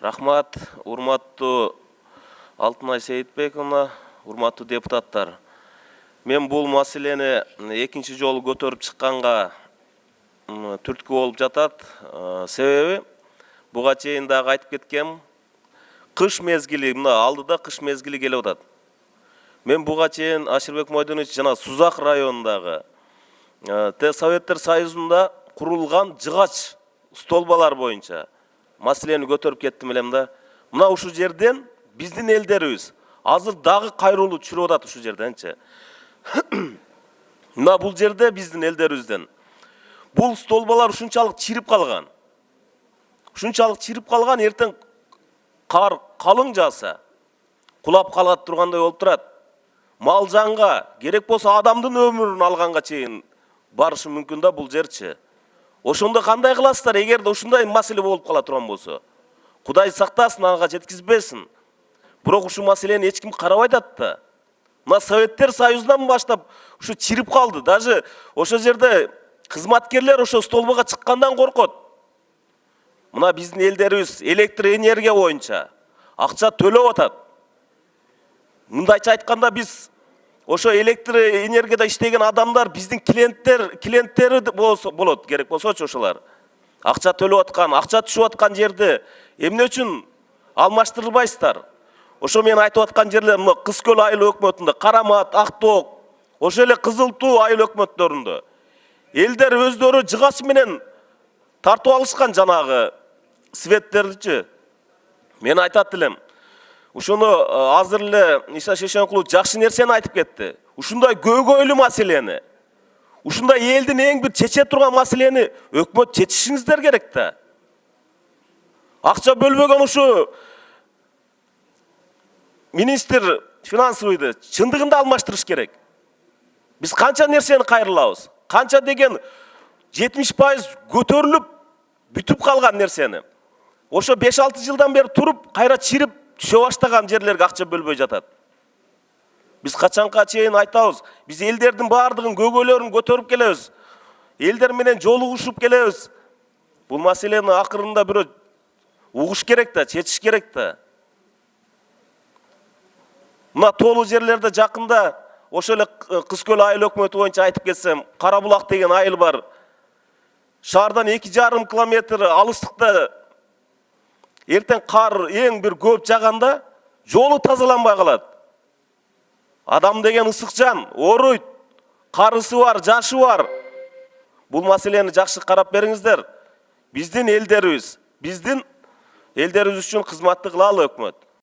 Рахмат, урматтуу Алтынай Сейитбековна, урматтуу депутаттар. Мен бул маселени экинчи жолу көтөрүп чыкканга түрткү болуп жатат. Себеби буга чейин дагы айтып кеткем, кыш мезгили, мына алдыда кыш мезгили келип атат. Мен буга чейин Ашырбек Мойдонович жана Сузак районундагы Советтер Союзунда курулган жыгач столбалар боюнча маселени көтөрүп кеттим элем да. Мына ушу жерден биздин элдерибиз азыр дагы кайрылуу түшүрүп атат ушу жерденчи. Мына бул жерде биздин элдерибизден бул столбалар ушунчалык чирип калган. Ушунчалык чирип калган, эртең кар калың жааса кулап калат тургандай болуп турат. Мал жанга, керек болсо адамдын өмүрүн алганга чейин барышы мүмкүн да бул жерчи. Ошондо кандай кыласыздар, эгерде ушундай маселе болуп кала турган болсо? Кудай сактасын, ага жеткизбесин. Бирок ушу маселени эч ким карабайт атат да. Мына Советтер Союзунан баштап ушу чирип калды. Даже ошо жерде кызматкерлер ошо столбага чыккандан коркот. Мына биздин элдерибиз электр энергия боюнча акча төлөп атат. Мындайча айтканда биз ошо электр энергияда иштеген адамдар биздин клиенттери болот, керек болсочу ошолар. Акча төлөп аткан, акча түшүп аткан жерди эмне үчүн алмаштырбайсыздар? Ошо мен айтып аткан жерлер мына Кыз-Көл айыл өкмөтүндө, Карамат, Актоок, ошо эле Кызыл Туу айыл өкмөттөрүндө элдер өздөрү жыгач менен тартып алышкан жанагы светтерчи. Мен айтат элем, ушуну азыр эле Иса Шешенкулов жакшы нерсени айтып кетти. Ушундай көйгөйлүү маселени, ушундай элдин эң бир чече турган маселени өкмөт чечишиңиздер керек да. Акча бөлбөгөн ушу министр финансовыйды чындыгында алмаштырыш керек. Биз канча нерсени кайрылабыз? Канча деген 70% көтөрүлүп бүтүп калган нерсени. Ошо 5-6 жылдан бери туруп, кайра чирип түшө баштаган жерлерге акча бөлбөй жатат. Биз качанга чейин айтабыз, биз элдердин баардыгын көйгөйлөрүн көтөрүп келебиз. Элдер менен жолугушуп келебиз. Бул маселени акырында бирөө угуш керек да, чечиш керек да. Мына тоолуу жерлерде жакында ошо эле Кыз-Көл айыл өкмөтү боюнча айтып кетсем, Карабулак деген айыл бар. Шаардан 2,5 километр алыстыкта эртең кар эң бир көп жаганда жолу тазаланбай калат. Адам деген ысык жан, ооруйт, карысы бар, жашы бар. Бул маселени жакшы карап бериңиздер. Биздин элдерибиз үчүн кызматты кылалы өкмөт.